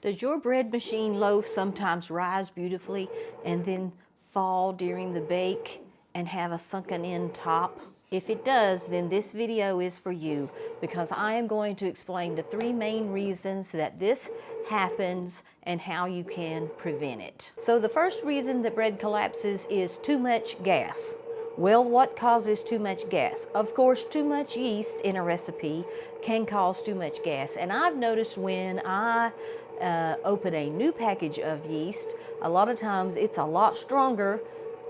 Does your bread machine loaf sometimes rise beautifully and then fall during the bake and have a sunken in top? If it does, then this video is for you because I am going to explain the three main reasons that this happens and how you can prevent it. So the first reason that bread collapses is too much gas. Well, what causes too much gas? Of course, too much yeast in a recipe can cause too much gas. And I've noticed when I open a new package of yeast, a lot of times it's a lot stronger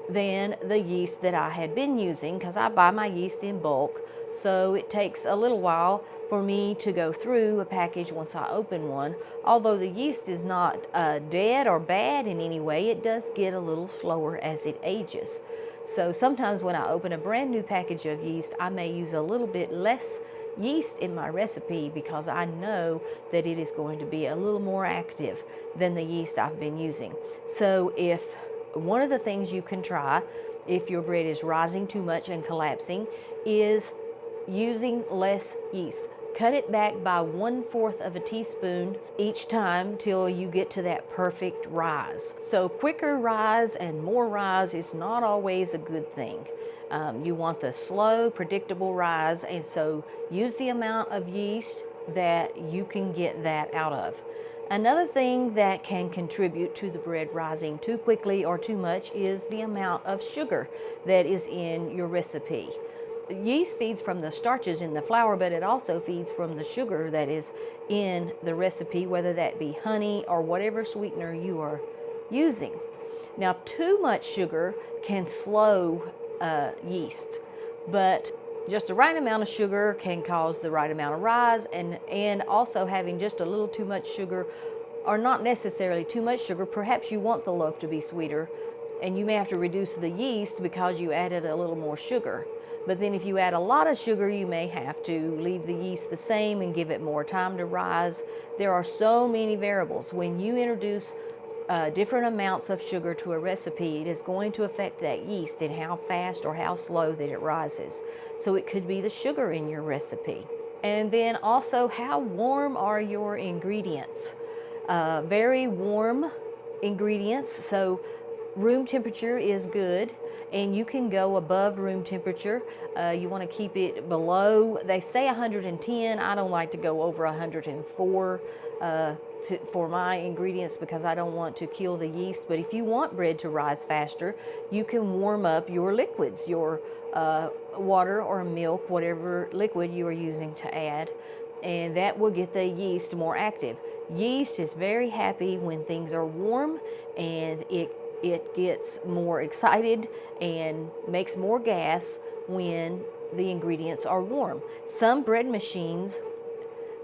than the yeast that I had been using because I buy my yeast in bulk. So it takes a little while for me to go through a package once I open one. Although the yeast is not dead or bad in any way, it does get a little slower as it ages. So sometimes when I open a brand new package of yeast, I may use a little bit less yeast in my recipe because I know that it is going to be a little more active than the yeast I've been using. So if one of the things you can try if your bread is rising too much and collapsing is using less yeast. Cut it back by 1/4 of a teaspoon each time till you get to that perfect rise. So quicker rise and more rise is not always a good thing. You want the slow, predictable rise, and so use the amount of yeast that you can get that out of. Another thing that can contribute to the bread rising too quickly or too much is the amount of sugar that is in your recipe. Yeast feeds from the starches in the flour, but it also feeds from the sugar that is in the recipe, whether that be honey or whatever sweetener you are using. Now, too much sugar can slow yeast, but just the right amount of sugar can cause the right amount of rise, and also having just a little too much sugar, or not necessarily too much sugar. Perhaps you want the loaf to be sweeter, and you may have to reduce the yeast because you added a little more sugar. But then if you add a lot of sugar, you may have to leave the yeast the same and give it more time to rise. There are so many variables. When you introduce different amounts of sugar to a recipe, it is going to affect that yeast and how fast or how slow that it rises. So it could be the sugar in your recipe. And then also, how warm are your ingredients? Very warm ingredients, so room temperature is good, and you can go above room temperature. You want to keep it below, they say 110. I don't like to go over 104 for my ingredients because I don't want to kill the yeast. But if you want bread to rise faster, you can warm up your liquids, your water or milk, whatever liquid you are using to add, and that will get the yeast more active. Yeast is very happy when things are warm, and it gets more excited and makes more gas when the ingredients are warm. Some bread machines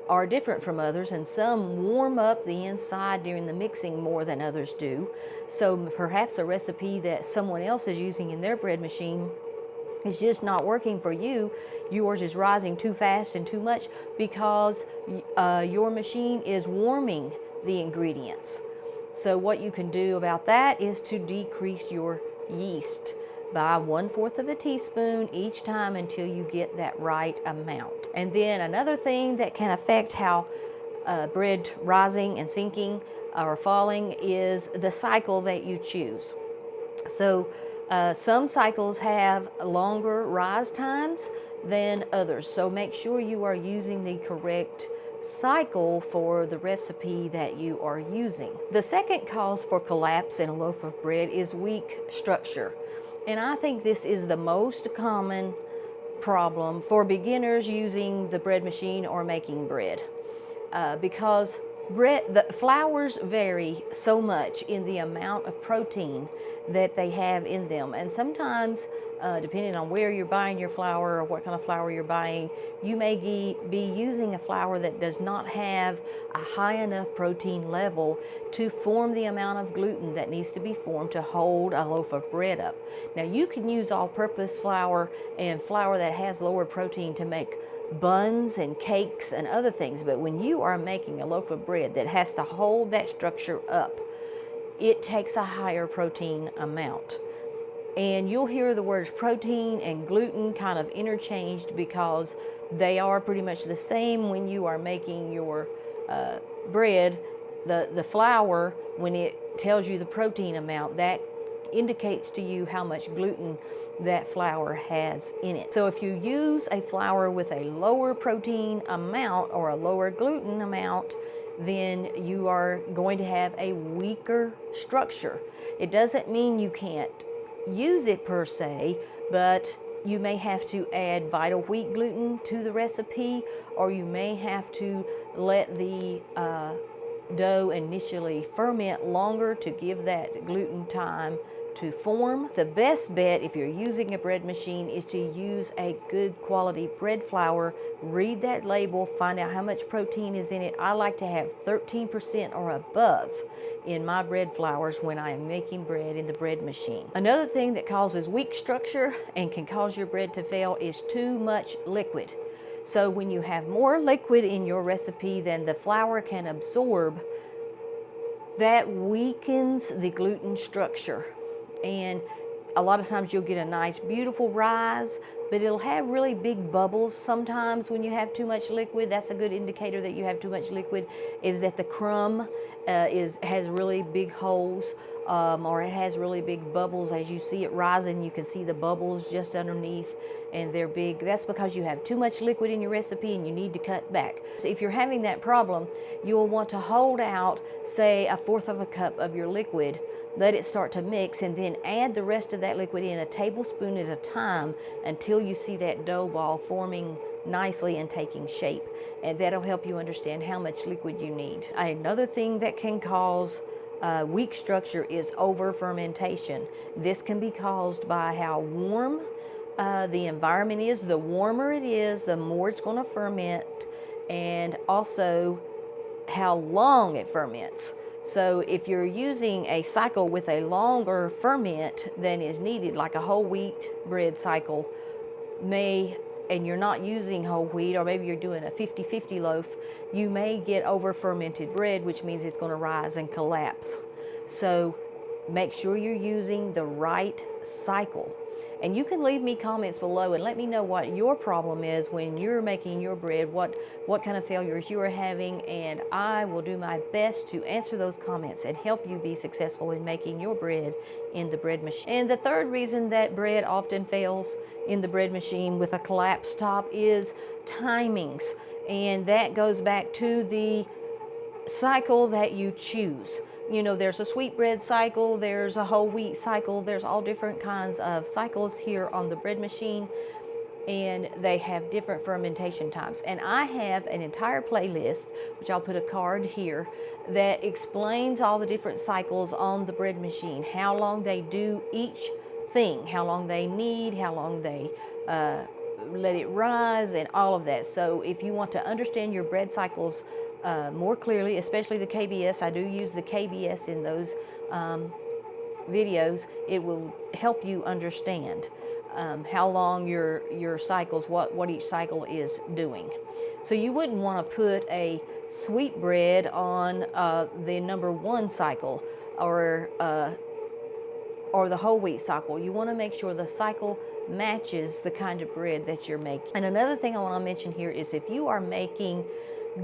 are different from others, and some warm up the inside during the mixing more than others do. So perhaps a recipe that someone else is using in their bread machine is just not working for you. Yours is rising too fast and too much because your machine is warming the ingredients. So what you can do about that is to decrease your yeast by 1/4 of a teaspoon each time until you get that right amount. And then another thing that can affect how bread rising and sinking or falling is the cycle that you choose. So some cycles have longer rise times than others. So make sure you are using the correct cycle for the recipe that you are using. The second cause for collapse in a loaf of bread is weak structure. And I think this is the most common problem for beginners using the bread machine or making bread. Because the flours vary so much in the amount of protein that they have in them, and sometimes depending on where you're buying your flour or what kind of flour you're buying, you may be using a flour that does not have a high enough protein level to form the amount of gluten that needs to be formed to hold a loaf of bread up. Now, you can use all-purpose flour and flour that has lower protein to make buns and cakes and other things, but when you are making a loaf of bread that has to hold that structure up, it takes a higher protein amount. And you'll hear the words protein and gluten kind of interchanged because they are pretty much the same when you are making your bread The flour, when it tells you the protein amount, that indicates to you how much gluten that flour has in it. So if you use a flour with a lower protein amount or a lower gluten amount, then you are going to have a weaker structure. It doesn't mean you can't use it per se, but you may have to add vital wheat gluten to the recipe, or you may have to let the dough initially ferment longer to give that gluten time to form. The best bet if you're using a bread machine is to use a good quality bread flour. Read that label, find out how much protein is in it. I like to have 13% or above in my bread flours when I am making bread in the bread machine. Another thing that causes weak structure and can cause your bread to fail is too much liquid. So when you have more liquid in your recipe than the flour can absorb, that weakens the gluten structure. And a lot of times you'll get a nice beautiful rise, but it'll have really big bubbles sometimes when you have too much liquid. That's a good indicator that you have too much liquid, is that the crumb has really big holes, or it has really big bubbles. As you see it rising, you can see the bubbles just underneath, and they're big. That's because you have too much liquid in your recipe and you need to cut back. So if you're having that problem, you'll want to hold out, say, 1/4 of a cup of your liquid, let it start to mix, and then add the rest of that liquid in a tablespoon at a time until you see that dough ball forming nicely and taking shape. And that'll help you understand how much liquid you need. Another thing that can cause weak structure is over fermentation. This can be caused by how warm the environment is. The warmer it is, the more it's going to ferment, and also how long it ferments. So if you're using a cycle with a longer ferment than is needed, like a whole wheat bread cycle, and you're not using whole wheat, or maybe you're doing a 50-50 loaf, you may get over fermented bread, which means it's going to rise and collapse. So make sure you're using the right cycle. And you can leave me comments below and let me know what your problem is when you're making your bread, what kind of failures you are having, and I will do my best to answer those comments and help you be successful in making your bread in the bread machine. And the third reason that bread often fails in the bread machine with a collapsed top is timings. And that goes back to the cycle that you choose. You know, there's a sweet bread cycle, there's a whole wheat cycle, there's all different kinds of cycles here on the bread machine, and they have different fermentation times. And I have an entire playlist, which I'll put a card here, that explains all the different cycles on the bread machine, how long they do each thing, how long they need, how long they let it rise, and all of that. So if you want to understand your bread cycles more clearly, especially the KBS, I do use the KBS in those videos, it will help you understand how long your cycles, what each cycle is doing. So you wouldn't want to put a sweet bread on the number 1 cycle, or the whole wheat cycle. You want to make sure the cycle matches the kind of bread that you're making. And another thing I want to mention here is, if you are making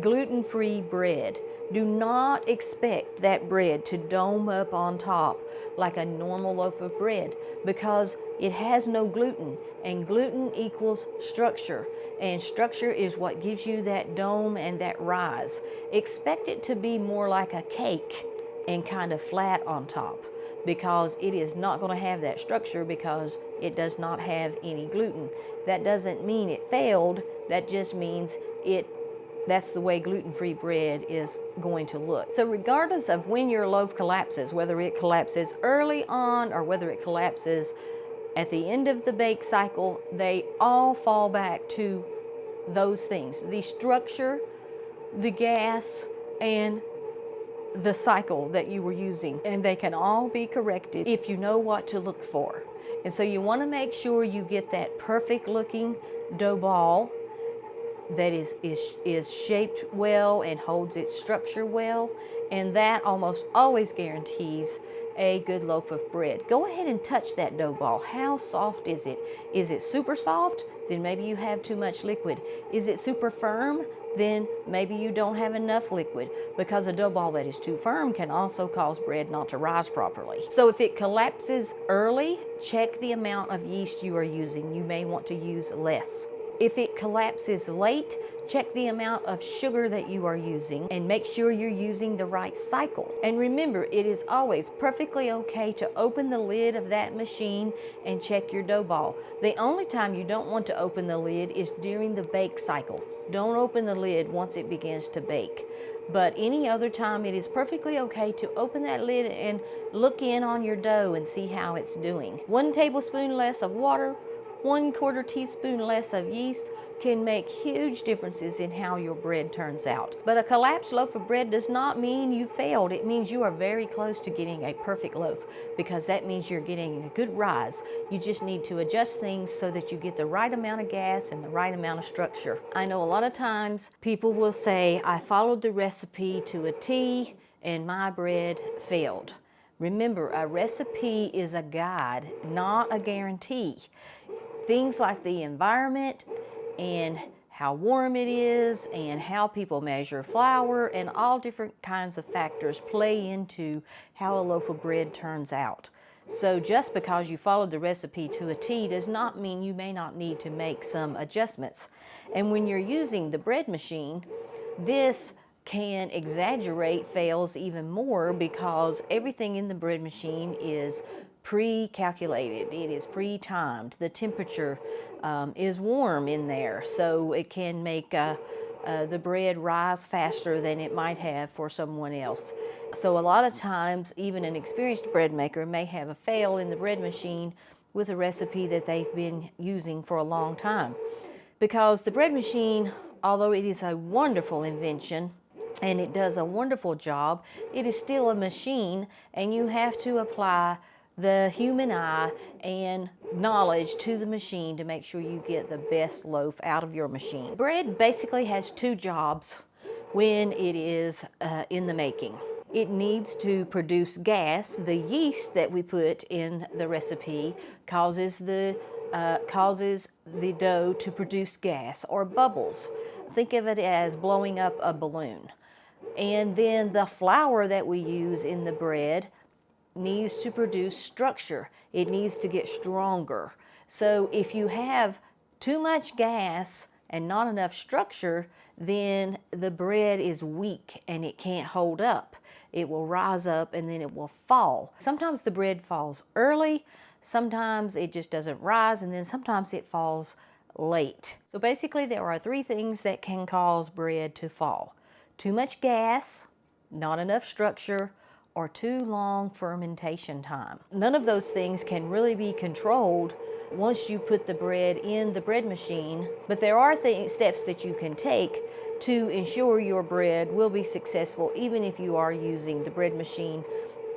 gluten-free bread, do not expect that bread to dome up on top like a normal loaf of bread, because it has no gluten, and gluten equals structure, and structure is what gives you that dome and that rise. Expect it to be more like a cake and kind of flat on top, because it is not going to have that structure because it does not have any gluten. That doesn't mean it failed, that just means that's the way gluten-free bread is going to look. So regardless of when your loaf collapses, whether it collapses early on or whether it collapses at the end of the bake cycle, they all fall back to those things: the structure, the gas, and the cycle that you were using. And they can all be corrected if you know what to look for. And so you want to make sure you get that perfect looking dough ball that is shaped well and holds its structure well, and that almost always guarantees a good loaf of bread. Go ahead and touch that dough ball. How soft is it? Is it super soft? Then maybe you have too much liquid. Is it super firm? Then maybe you don't have enough liquid, because a dough ball that is too firm can also cause bread not to rise properly. So if it collapses early, check the amount of yeast you are using. You may want to use less. If it collapses late, check the amount of sugar that you are using and make sure you're using the right cycle. And remember, it is always perfectly okay to open the lid of that machine and check your dough ball. The only time you don't want to open the lid is during the bake cycle. Don't open the lid once it begins to bake. But any other time, it is perfectly okay to open that lid and look in on your dough and see how it's doing. 1 tablespoon less of water, 1/4 teaspoon less of yeast can make huge differences in how your bread turns out. But a collapsed loaf of bread does not mean you failed. It means you are very close to getting a perfect loaf, because that means you're getting a good rise. You just need to adjust things so that you get the right amount of gas and the right amount of structure. I know a lot of times people will say, I followed the recipe to a T and my bread failed. Remember, a recipe is a guide, not a guarantee. Things like the environment and how warm it is and how people measure flour and all different kinds of factors play into how a loaf of bread turns out. So just because you followed the recipe to a T does not mean you may not need to make some adjustments. And when you're using the bread machine, this can exaggerate fails even more, because everything in the bread machine is pre-calculated. It is pre-timed. The temperature is warm in there, so it can make the bread rise faster than it might have for someone else. So a lot of times, even an experienced bread maker may have a fail in the bread machine with a recipe that they've been using for a long time. Because the bread machine, although it is a wonderful invention and it does a wonderful job, it is still a machine, and you have to apply the human eye and knowledge to the machine to make sure you get the best loaf out of your machine. Bread basically has 2 jobs when it is in the making. It needs to produce gas. The yeast that we put in the recipe causes the dough to produce gas or bubbles. Think of it as blowing up a balloon. And then the flour that we use in the bread needs to produce structure. It needs to get stronger. So if you have too much gas and not enough structure, then the bread is weak and it can't hold up. It will rise up and then it will fall. Sometimes the bread falls early, sometimes it just doesn't rise, and then sometimes it falls late. So basically there are 3 things that can cause bread to fall: too much gas, not enough structure, or too long fermentation time. None of those things can really be controlled once you put the bread in the bread machine, but there are steps that you can take to ensure your bread will be successful, even if you are using the bread machine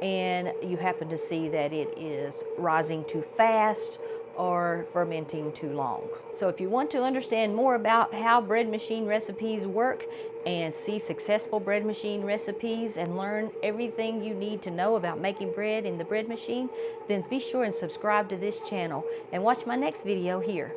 and you happen to see that it is rising too fast or fermenting too long. So if you want to understand more about how bread machine recipes work and see successful bread machine recipes and learn everything you need to know about making bread in the bread machine, then be sure and subscribe to this channel and watch my next video here.